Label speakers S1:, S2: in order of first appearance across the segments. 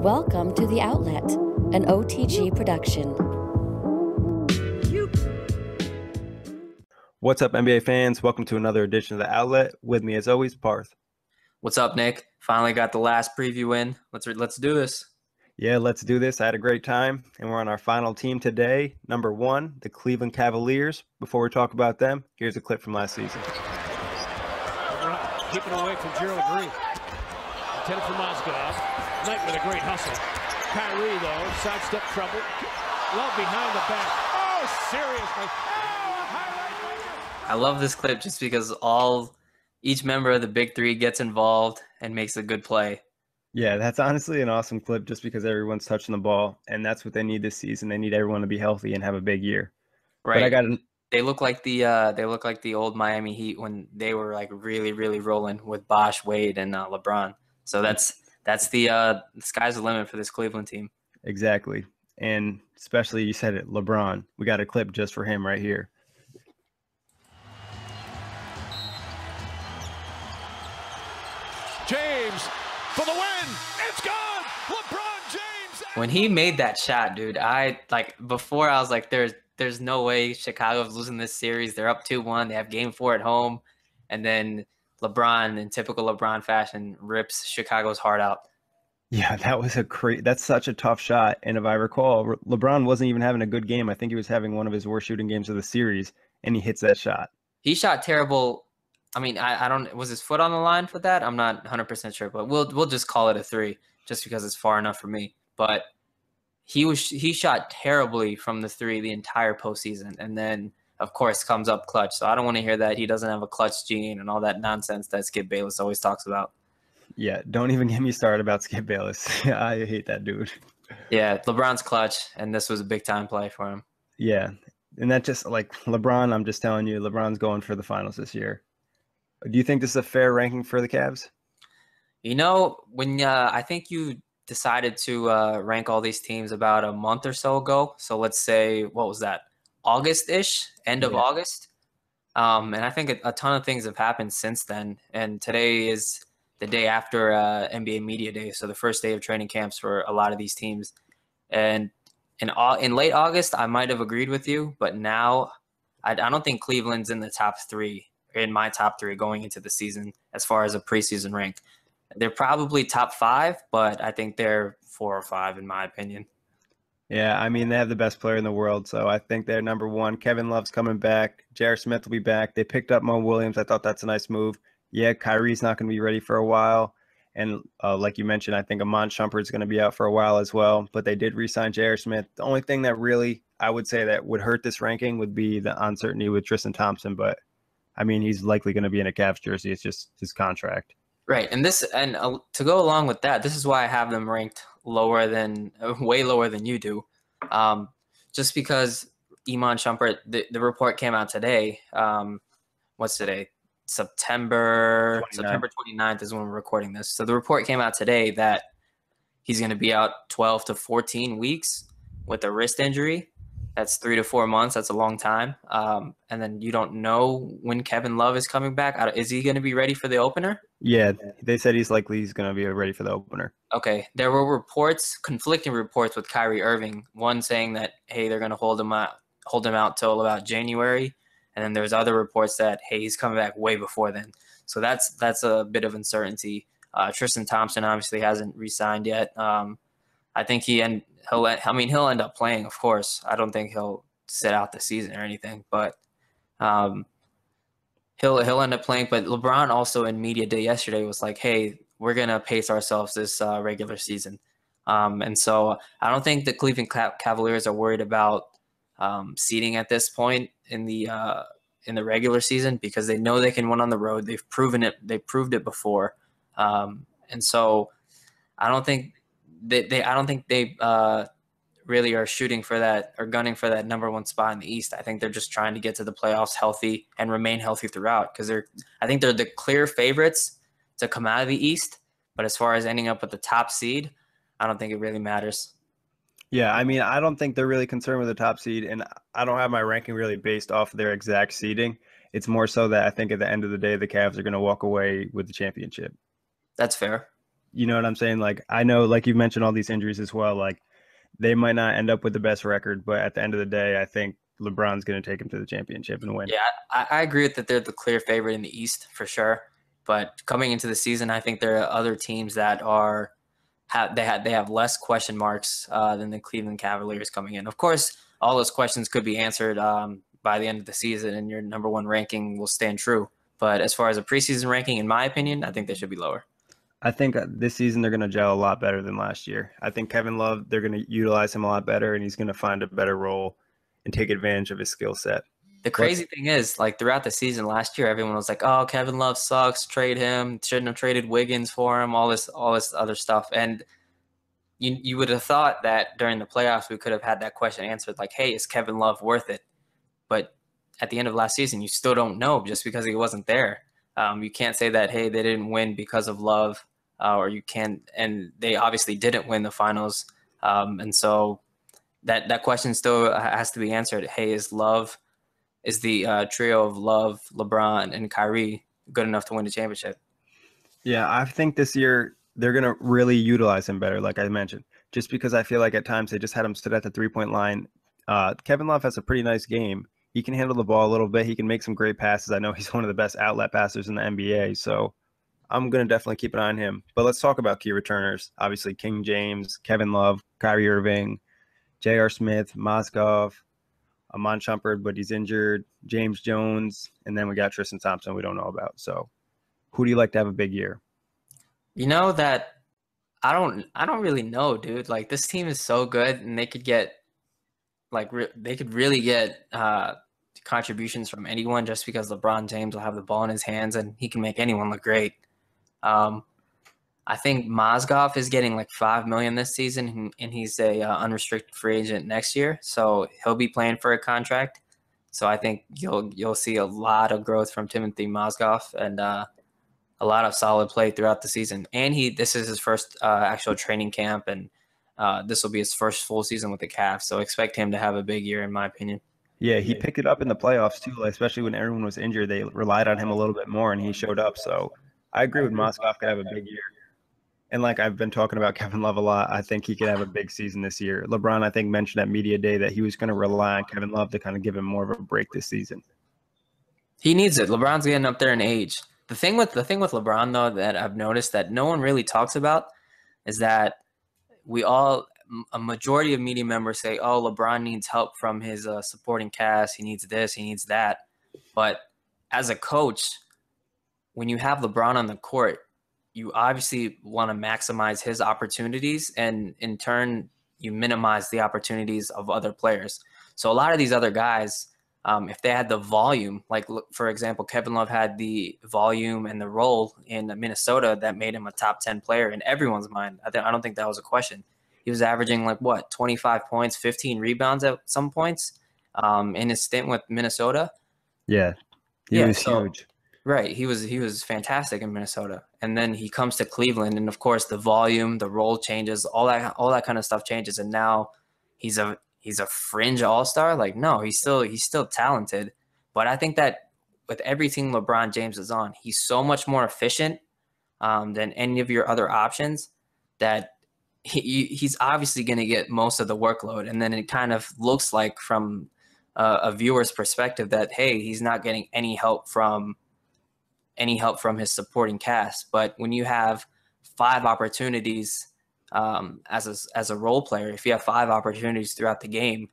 S1: Welcome to The Outlet, an OTG production.
S2: What's up, NBA fans? Welcome to another edition of The Outlet. With me, as always, Parth.
S3: What's up, Nick? Finally got the last preview in. Let's do this.
S2: Yeah, let's do this. I had a great time, and we're on our final team today. Number 1, the Cleveland Cavaliers. Before we talk about them, here's a clip from last season.
S4: Keep it away from Gerald Green. Intended for Mozgov. Knight with a great hustle. Kyrie, though, sidestep trouble. Love behind the back. Oh, seriously. Oh, highlight.
S3: I love this clip just because each member of the Big Three gets involved and makes a good play.
S2: Yeah, that's honestly an awesome clip just because everyone's touching the ball, and that's what they need this season. They need everyone to be healthy and have a big year.
S3: Right.
S2: But
S3: They look like the old Miami Heat when they were like really, really rolling with Bosh, Wade, and LeBron. So that's the sky's the limit for this Cleveland team.
S2: Exactly. And especially, you said it, LeBron. We got a clip just for him right here.
S4: James for the win. It's gone. LeBron James.
S3: When he made that shot, dude, before I was like, there's no way Chicago's losing this series. They're up 2-1. They have game 4 at home. And then LeBron, in typical LeBron fashion, rips Chicago's heart out.
S2: Yeah, that was that's such a tough shot. And if I recall, LeBron wasn't even having a good game. I think he was having one of his worst shooting games of the series, and he hits that shot.
S3: He shot terrible. I mean, I don't – was his foot on the line for that? I'm not 100% sure, but we'll just call it a 3 just because it's far enough for me. But he shot terribly from the 3 the entire postseason, and then, of course, comes up clutch. So I don't want to hear that he doesn't have a clutch gene and all that nonsense that Skip Bayless always talks about.
S2: Yeah, don't even get me started about Skip Bayless. I hate that dude.
S3: Yeah, LeBron's clutch, and this was a big-time play for him.
S2: Yeah, and that just, like, LeBron, I'm just telling you, LeBron's going for the finals this year. Do you think this is a fair ranking for the Cavs?
S3: You know, when I think you decided to rank all these teams about a month or so ago. So let's say, what was that? August-ish, end of August. And I think a ton of things have happened since then. And today is the day after NBA Media Day, so the first day of training camps for a lot of these teams. And in late August, I might have agreed with you, but now I don't think Cleveland's in the top 3, in my top 3 going into the season as far as a preseason rank. They're probably top 5, but I think they're 4 or 5 in my opinion.
S2: Yeah, I mean, they have the best player in the world, so I think they're number 1. Kevin Love's coming back. J.R. Smith will be back. They picked up Mo Williams. I thought that's a nice move. Yeah, Kyrie's not going to be ready for a while. And like you mentioned, I think Iman Shumpert's going to be out for a while as well. But they did re-sign J.R. Smith. The only thing that really, I would say, that would hurt this ranking would be the uncertainty with Tristan Thompson. But, I mean, he's likely going to be in a Cavs jersey. It's just his contract.
S3: Right, and to go along with that, this is why I have them ranked way lower than you do. Just because Iman Shumpert, the report came out today. What's today? September 29th is when we're recording this. So the report came out today that he's going to be out 12 to 14 weeks with a wrist injury. That's 3 to 4 months. That's a long time. And then you don't know when Kevin Love is coming back. Is he going to be ready for the opener?
S2: Yeah, they said he's going to be ready for the opener.
S3: Okay. There were conflicting reports with Kyrie Irving. One saying that, hey, they're going to hold him out till about January. And then there's other reports that, hey, he's coming back way before then. So that's a bit of uncertainty. Tristan Thompson obviously hasn't re-signed yet. I think he'll end up playing, of course. I don't think he'll sit out the season or anything, but he'll end up playing. But LeBron also in media day yesterday was like, hey, we're going to pace ourselves this regular season. And so I don't think the Cleveland Cavaliers are worried about seeding at this point in the regular season because they know they can win on the road. They've proven it. They proved it before. And so I don't think they really are shooting for that or gunning for that number 1 spot in the East. I think they're just trying to get to the playoffs healthy and remain healthy throughout because I think they're the clear favorites to come out of the East. But as far as ending up with the top seed, I don't think it really matters.
S2: Yeah, I mean, I don't think they're really concerned with the top seed, and I don't have my ranking really based off of their exact seeding. It's more so that I think at the end of the day, the Cavs are going to walk away with the championship.
S3: That's fair.
S2: You know what I'm saying? Like, I know, like you mentioned all these injuries as well. Like, they might not end up with the best record, but at the end of the day, I think LeBron's going to take him to the championship and win.
S3: Yeah, I agree with that they're the clear favorite in the East for sure. But coming into the season, I think there are other teams that have less question marks than the Cleveland Cavaliers coming in. Of course, all those questions could be answered by the end of the season, and your number one ranking will stand true. But as far as a preseason ranking, in my opinion, I think they should be lower.
S2: I think this season they're going to gel a lot better than last year. I think Kevin Love, they're going to utilize him a lot better, and he's going to find a better role and take advantage of his skill set.
S3: The crazy thing is, like, throughout the season last year, everyone was like, "Oh, Kevin Love sucks. Trade him. Shouldn't have traded Wiggins for him." All this other stuff, and you would have thought that during the playoffs we could have had that question answered, like, "Hey, is Kevin Love worth it?" But at the end of last season, you still don't know just because he wasn't there. You can't say that, hey, they didn't win because of Love, or you can't, and they obviously didn't win the finals, and so that question still has to be answered. Hey, is the trio of Love, LeBron, and Kyrie good enough to win the championship?
S2: Yeah, I think this year they're going to really utilize him better, like I mentioned, just because I feel like at times they just had him stood at the three-point line. Kevin Love has a pretty nice game. He can handle the ball a little bit. He can make some great passes. I know he's one of the best outlet passers in the NBA, so I'm going to definitely keep an eye on him. But let's talk about key returners. Obviously, King James, Kevin Love, Kyrie Irving, J.R. Smith, Mozgov, Amon Shumpert, but he's injured, James Jones, and then we got Tristan Thompson we don't know about. So who do you like to have a big year?
S3: You know that I don't really know, dude. Like, this team is so good, and they could get they could really get contributions from anyone just because LeBron James will have the ball in his hands and he can make anyone look great. I think Mozgov is getting like $5 million this season, and he's a unrestricted free agent next year, so he'll be playing for a contract. So I think you'll see a lot of growth from Timothy Mozgov and a lot of solid play throughout the season. And this is his first actual training camp, and this will be his first full season with the Cavs. So expect him to have a big year, in my opinion.
S2: Yeah, he picked it up in the playoffs too, especially when everyone was injured. They relied on him a little bit more, and he showed up. So I agree with Mozgov could have a big year. And like I've been talking about Kevin Love a lot, I think he could have a big season this year. LeBron, I think, mentioned at Media Day that he was going to rely on Kevin Love to kind of give him more of a break this season.
S3: He needs it. LeBron's getting up there in age. The thing with LeBron, though, that I've noticed that no one really talks about is that a majority of media members say, oh, LeBron needs help from his supporting cast. He needs this, he needs that. But as a coach, when you have LeBron on the court, you obviously want to maximize his opportunities, and in turn, you minimize the opportunities of other players. So a lot of these other guys, if they had the volume, like, for example, Kevin Love had the volume and the role in Minnesota that made him a top 10 player in everyone's mind. I don't think that was a question. He was averaging 25 points, 15 rebounds at some points in his stint with Minnesota.
S2: Yeah, he was huge.
S3: Right, he was fantastic in Minnesota, and then he comes to Cleveland, and of course the volume, the role changes, all that kind of stuff changes, and now he's a fringe all-star. Like, no, he's still talented, but I think that with everything LeBron James is on, he's so much more efficient than any of your other options that he's obviously going to get most of the workload, and then it kind of looks like from a viewer's perspective that, hey, he's not getting any help from his supporting cast. But when you have 5 opportunities as a role player, if you have 5 opportunities throughout the game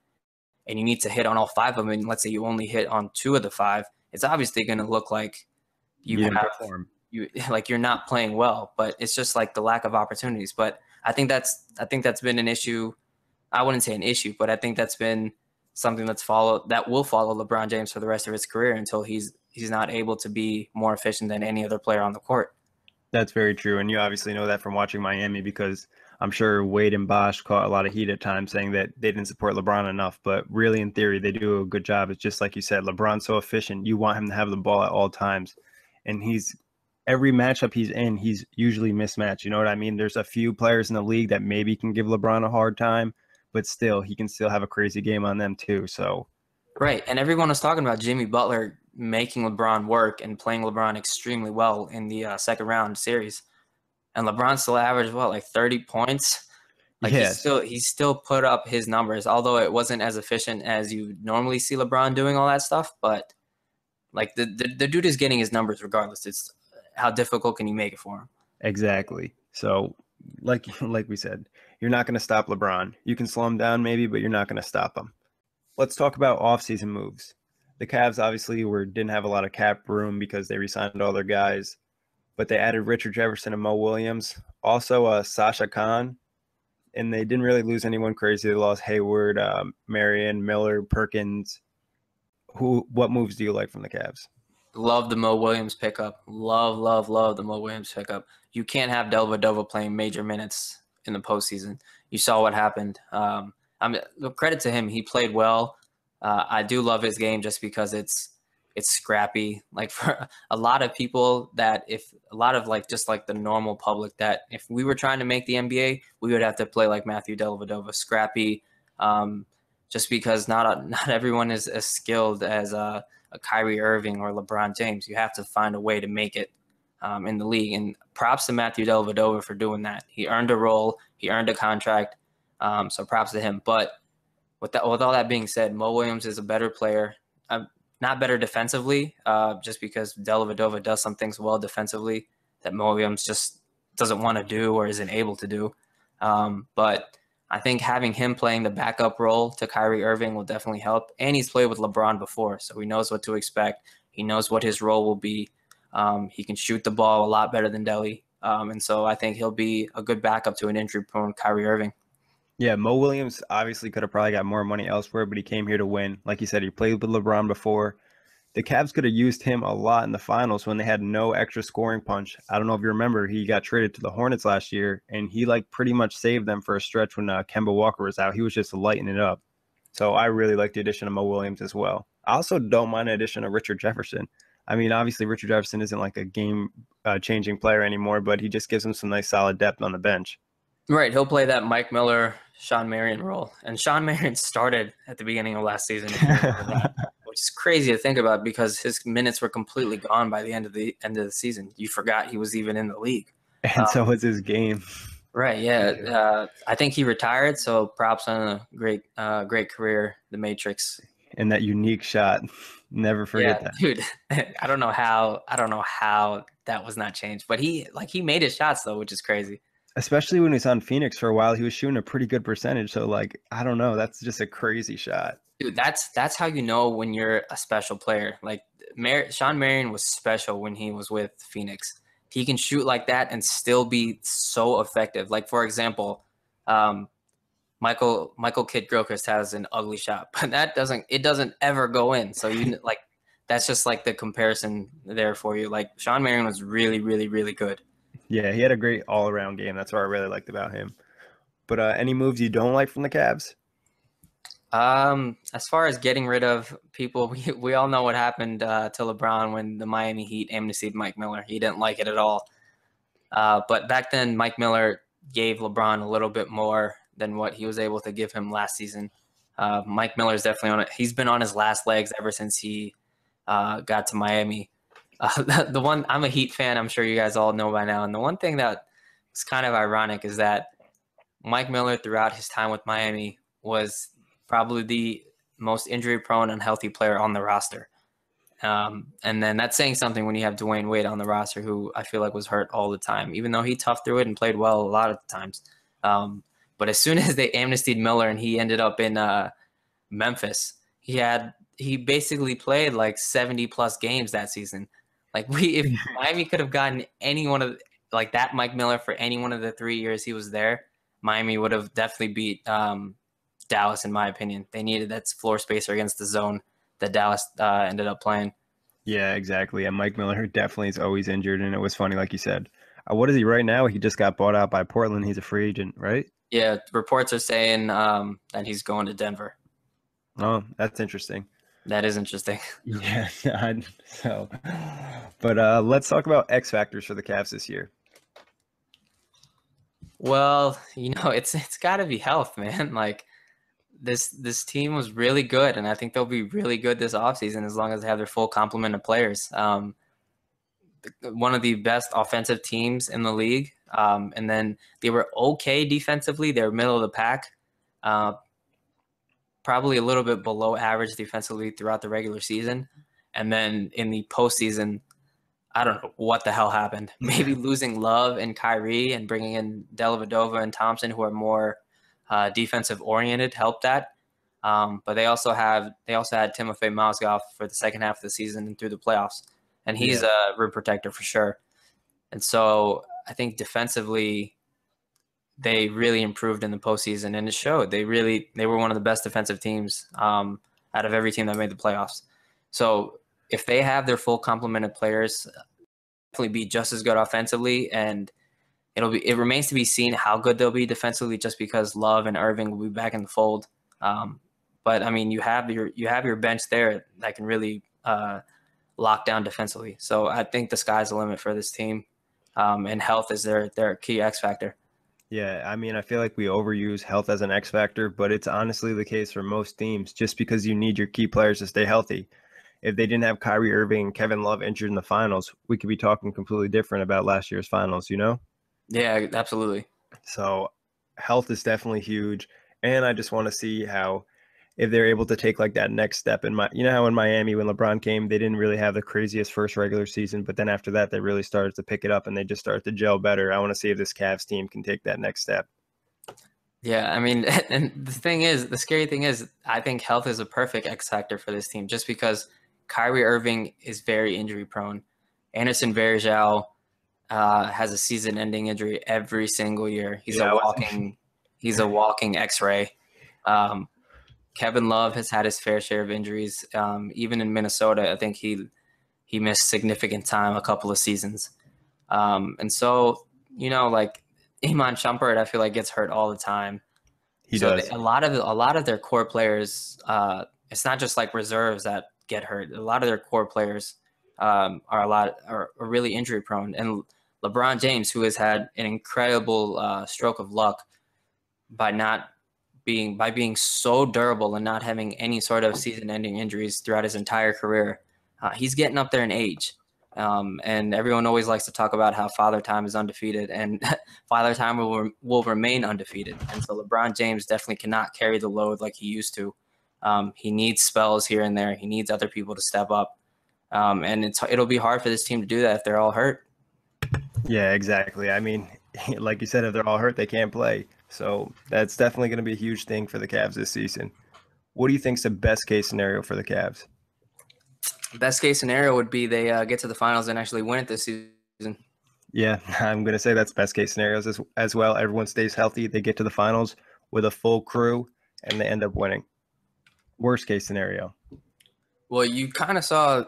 S3: and you need to hit on all 5 of them, and let's say you only hit on 2 of the 5, it's obviously going to look like you're not playing well. But it's just like the lack of opportunities. But I think that's been an issue. I wouldn't say an issue, but I think that's been something that will follow LeBron James for the rest of his career until he's not able to be more efficient than any other player on the court.
S2: That's very true. And you obviously know that from watching Miami, because I'm sure Wade and Bosch caught a lot of heat at times saying that they didn't support LeBron enough. But really, in theory, they do a good job. It's just like you said, LeBron's so efficient. You want him to have the ball at all times. And every matchup he's in, he's usually mismatched. You know what I mean? There's a few players in the league that maybe can give LeBron a hard time, but still, he can still have a crazy game on them too. So,
S3: right. And everyone was talking about Jimmy Butler making LeBron work and playing LeBron extremely well in the second round series. and LeBron still averaged like 30 points. Like
S2: Yes,
S3: he still put up his numbers, although it wasn't as efficient as you normally see LeBron doing all that stuff. But like the dude is getting his numbers regardless. It's how difficult can you make it for him?
S2: exactly. So, like we said, you're not going to stop LeBron. You can slow him down maybe, but you're not going to stop him. Let's talk about offseason moves. The Cavs obviously didn't have a lot of cap room because they re-signed all their guys, but they added Richard Jefferson and Mo Williams, also Sasha Khan, and they didn't really lose anyone crazy. They lost Hayward, Marion, Miller, Perkins. What moves do you like from the Cavs?
S3: Love the Mo Williams pickup. Love the Mo Williams pickup. You can't have Dellavedova playing major minutes in the postseason. You saw what happened. Credit to him. He played well. I do love his game just because it's scrappy. Like for a lot of people just like the normal public, that if we were trying to make the NBA, we would have to play like Matthew Dellavedova, scrappy. Just because not everyone is as skilled as a Kyrie Irving or LeBron James. You have to find a way to make it in the league. And props to Matthew Dellavedova for doing that. He earned a role. He earned a contract. So props to him. But with all that being said, Mo Williams is a better player. Not better defensively, just because Dellavedova does some things well defensively that Mo Williams just doesn't want to do or isn't able to do. But I think having him playing the backup role to Kyrie Irving will definitely help. And he's played with LeBron before, so he knows what to expect. He knows what his role will be. He can shoot the ball a lot better than Delly. And so I think he'll be a good backup to an injury-prone Kyrie Irving.
S2: Yeah, Mo Williams obviously could have probably got more money elsewhere, but he came here to win. Like you said, he played with LeBron before. The Cavs could have used him a lot in the finals when they had no extra scoring punch. I don't know if you remember, he got traded to the Hornets last year, and he pretty much saved them for a stretch when Kemba Walker was out. He was just lighting it up. So I really like the addition of Mo Williams as well. I also don't mind the addition of Richard Jefferson. I mean, obviously Richard Jefferson isn't like a game-changing player anymore, but he just gives him some nice solid depth on the bench.
S3: Right, he'll play that Mike Miller, Sean Marion role. And Sean Marion started at the beginning of last season, if you remember that, which is crazy to think about because his minutes were completely gone by the end of the season. You forgot he was even in the league.
S2: And so was his game.
S3: Right, yeah. I think he retired, so props on a great career, the Matrix.
S2: And that unique shot. Never forget that.
S3: Dude. I don't know how that was not changed. But he made his shots though, which is crazy.
S2: Especially when he was on Phoenix for a while, he was shooting a pretty good percentage. So, I don't know. That's just a crazy shot.
S3: Dude, that's how you know when you're a special player. Like, Sean Marion was special when he was with Phoenix. He can shoot like that and still be so effective. Like, for example, Michael Kidd-Gilchrist has an ugly shot, but it doesn't ever go in. So, that's just like the comparison there for you. Like, Sean Marion was really, really, really good.
S2: Yeah, he had a great all-around game. That's what I really liked about him. But any moves you don't like from the Cavs?
S3: As far as getting rid of people, we all know what happened to LeBron when the Miami Heat amnestied Mike Miller. He didn't like it at all. But back then, Mike Miller gave LeBron a little bit more than what he was able to give him last season. Mike Miller is definitely on it. He's been on his last legs ever since he got to Miami. I'm a Heat fan. I'm sure you guys all know by now. And the one thing that was kind of ironic is that Mike Miller, throughout his time with Miami, was probably the most injury-prone, unhealthy player on the roster. And then that's saying something when you have Dwayne Wade on the roster, who I feel like was hurt all the time, even though he toughed through it and played well a lot of the times. But as soon as they amnestied Miller and he ended up in Memphis, he basically played like 70-plus games that season. Like if Miami could have gotten any one of like that Mike Miller for any one of the 3 years he was there, Miami would have definitely beat Dallas, in my opinion. They needed that floor spacer against the zone that Dallas ended up playing.
S2: Yeah, exactly. And Mike Miller definitely is always injured, and it was funny, like you said. What is he right now? He just got bought out by Portland. He's a free agent, right?
S3: Yeah, reports are saying that he's going to Denver.
S2: Oh, that's interesting.
S3: That is interesting.
S2: Yeah. But let's talk about XFactors for the Cavs this year.
S3: Well, it's got to be health, man. Like this team was really good, and I think they'll be really good this offseason as long as they have their full complement of players. one of the best offensive teams in the league. And then they were okay defensively. They were middle of the pack, probably a little bit below average defensively throughout the regular season. And then in the postseason, I don't know what the hell happened. Maybe losing Love and Kyrie and bringing in Dellavedova and Thompson, who are more defensive oriented, helped that. But they also had Timofey Mozgov for the second half of the season and through the playoffs, and he's a rim protector for sure. And so I think defensively, they really improved in the postseason, and it showed. They were one of the best defensive teams out of every team that made the playoffs. So if they have their full complement of players, definitely be just as good offensively, and it remains to be seen how good they'll be defensively, just because Love and Irving will be back in the fold. But I mean, you have your bench there that can really lock down defensively. So I think the sky's the limit for this team, and health is their key X factor.
S2: Yeah, I mean, I feel like we overuse health as an X factor, but it's honestly the case for most teams, just because you need your key players to stay healthy. If they didn't have Kyrie Irving and Kevin Love injured in the finals, we could be talking completely different about last year's finals, you know?
S3: Yeah, absolutely.
S2: So health is definitely huge. And I just want to see how, if they're able to take like that next step you know how in Miami, when LeBron came, they didn't really have the craziest first regular season, but then after that, they really started to pick it up and they just started to gel better. I want to see if this Cavs team can take that next step.
S3: Yeah, I mean, and the scary thing is, I think health is a perfect X factor for this team, just because Kyrie Irving is very injury prone. Anderson Varejao has a season-ending injury every single year. He's a walking X-ray. Kevin Love has had his fair share of injuries. Even in Minnesota, I think he missed significant time a couple of seasons. And so, you know, like Iman Shumpert, I feel like gets hurt all the time.
S2: He does.
S3: A lot of their core players, it's not just like reserves that get hurt. A lot of their core players are really injury prone. And LeBron James, who has had an incredible stroke of luck by being so durable and not having any sort of season-ending injuries throughout his entire career, he's getting up there in age. And everyone always likes to talk about how Father Time is undefeated, and Father Time will remain undefeated. And so LeBron James definitely cannot carry the load like he used to. He needs spells here and there. He needs other people to step up. And it'll be hard for this team to do that if they're all hurt.
S2: Yeah, exactly. I mean, like you said, if they're all hurt, they can't play. So that's definitely going to be a huge thing for the Cavs this season. What do you think is the best case scenario for the Cavs?
S3: Best case scenario would be they get to the finals and actually win it this season.
S2: Yeah, I'm going to say that's best case scenarios as well. Everyone stays healthy. They get to the finals with a full crew, and they end up winning. Worst case scenario.
S3: Well, you kind of saw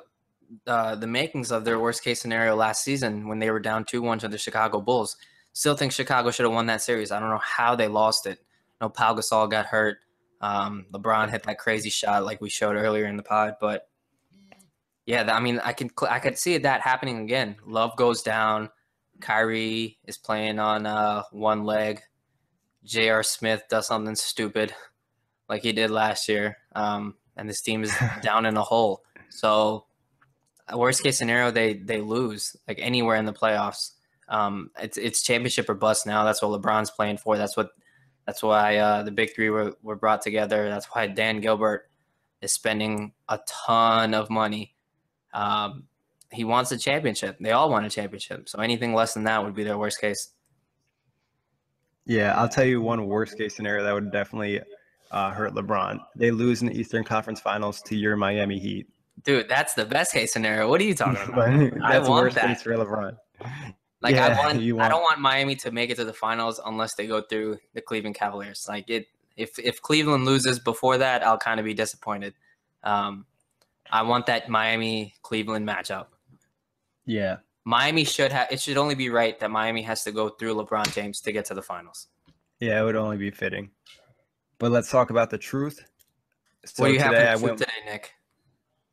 S3: the makings of their worst case scenario last season when they were down 2-1 to the Chicago Bulls. Still think Chicago should have won that series. I don't know how they lost it. No, Pau Gasol got hurt. LeBron hit that crazy shot like we showed earlier in the pod. But yeah, I mean, I could see that happening again. Love goes down. Kyrie is playing on one leg. J.R. Smith does something stupid like he did last year. And this team is down in a hole. So worst case scenario, they lose like anywhere in the playoffs. It's championship or bust now. That's what LeBron's playing for. That's why the big three were brought together. That's why Dan Gilbert is spending a ton of money. He wants a championship. They all want a championship. So anything less than that would be their worst case.
S2: Yeah, I'll tell you one worst case scenario that would definitely hurt LeBron. They lose in the Eastern Conference Finals to your Miami Heat.
S3: Dude, that's the best case scenario. What are you talking about?
S2: That's the worst case for LeBron.
S3: Like, yeah, I don't want Miami to make it to the finals unless they go through the Cleveland Cavaliers. Like, if Cleveland loses before that, I'll kind of be disappointed. I want that Miami-Cleveland matchup.
S2: Yeah.
S3: Miami it should only be right that Miami has to go through LeBron James to get to the finals.
S2: Yeah, it would only be fitting. But let's talk about the truth.
S3: So what do you have for today, Nick?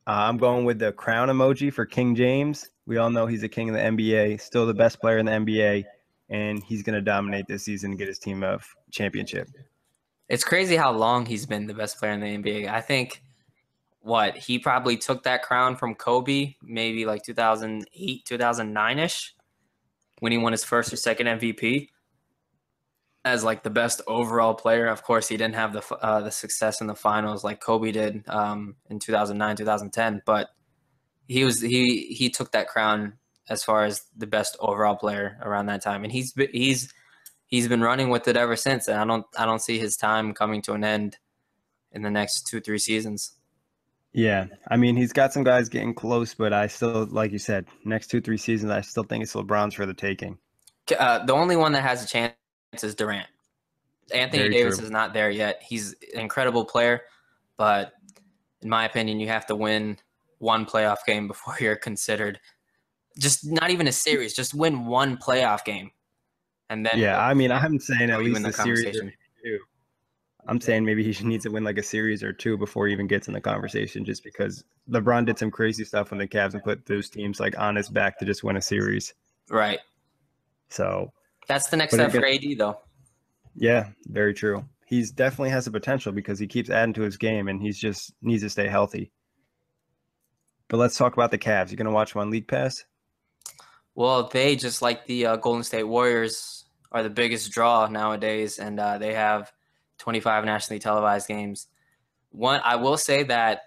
S2: I'm going with the crown emoji for King James. We all know he's a king of the NBA, still the best player in the NBA, and he's going to dominate this season and get his team a championship.
S3: It's crazy how long he's been the best player in the NBA. I think he probably took that crown from Kobe maybe like 2008, 2009-ish when he won his first or second MVP as like the best overall player. Of course, he didn't have the success in the finals like Kobe did in 2009, 2010, but he took that crown as far as the best overall player around that time, and he's been running with it ever since. And I don't see his time coming to an end in the next 2-3 seasons.
S2: Yeah, I mean, he's got some guys getting close, but I still, like you said, next 2-3 seasons, I still think it's LeBron's for the taking.
S3: The only one that has a chance is Durant. Anthony
S2: Very
S3: Davis
S2: true.
S3: is not there yet. He's an incredible player, but in my opinion, you have to win one playoff game before you're considered. Just not even a series, just win one playoff game. And then
S2: Yeah, I mean, I'm saying at least
S3: in the
S2: a series or
S3: conversation.
S2: two. I'm saying maybe he needs to win like a series or two before he even gets in the conversation, just because LeBron did some crazy stuff when the Cavs and put those teams like on his back to just win a series.
S3: Right.
S2: So
S3: that's the next step for AD, though.
S2: Yeah, very true. He's definitely has the potential because he keeps adding to his game, and he's just needs to stay healthy. But let's talk about the Cavs. You gonna watch them on League Pass?
S3: Well, they, just like the Golden State Warriors, are the biggest draw nowadays, and they have 25 nationally televised games. I will say that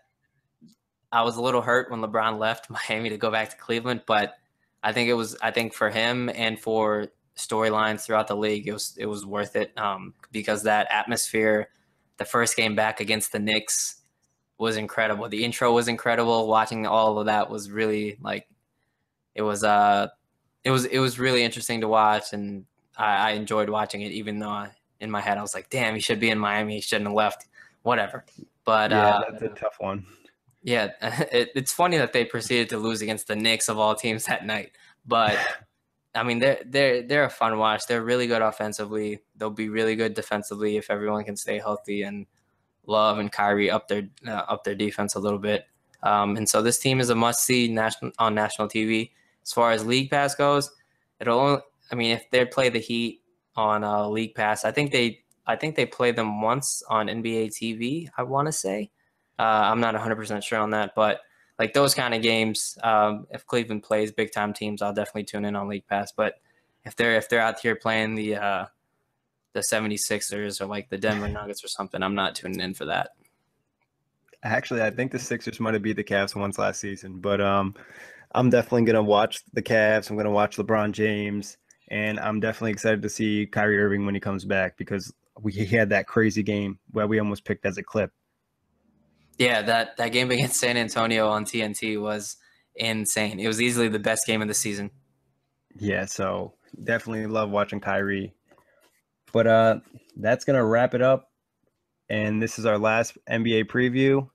S3: I was a little hurt when LeBron left Miami to go back to Cleveland, but I think for him and for storylines throughout the league, it was worth it, because that atmosphere, the first game back against the Knicks was incredible. The intro was incredible. Watching all of that was really like, it was really interesting to watch, and I enjoyed watching it, even though in my head I was like, damn, he should be in Miami. He shouldn't have left. Whatever. But
S2: yeah, that's a tough one.
S3: Yeah, it's funny that they proceeded to lose against the Knicks of all teams that night. But I mean, they're a fun watch. They're really good offensively. They'll be really good defensively if everyone can stay healthy and Love and Kyrie up their defense a little bit. And so this team is a must-see on national TV. As far as League Pass goes, if they play the Heat on League Pass, I think they play them once on NBA TV, I want to say. I'm not 100% sure on that, but like those kind of games, if Cleveland plays big-time teams, I'll definitely tune in on League Pass. But if they're out here playing the 76ers or like the Denver Nuggets or something, I'm not tuning in for that.
S2: Actually, I think the Sixers might have beat the Cavs once last season, but I'm definitely going to watch the Cavs. I'm going to watch LeBron James, and I'm definitely excited to see Kyrie Irving when he comes back, because he had that crazy game where we almost picked as a clip.
S3: Yeah, that game against San Antonio on TNT was insane. It was easily the best game of the season.
S2: Yeah, so definitely love watching Kyrie. But that's going to wrap it up. And this is our last NBA preview.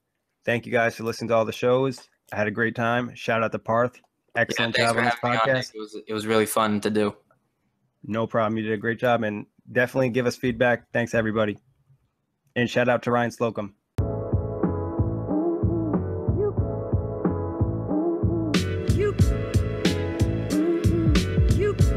S2: Thank you guys for listening to all the shows. I had a great time. Shout out to Parth. Excellent job on this podcast.
S3: It was really fun to do.
S2: No problem. You did a great job. And definitely give us feedback. Thanks, everybody. And shout out to Ryan Slocum.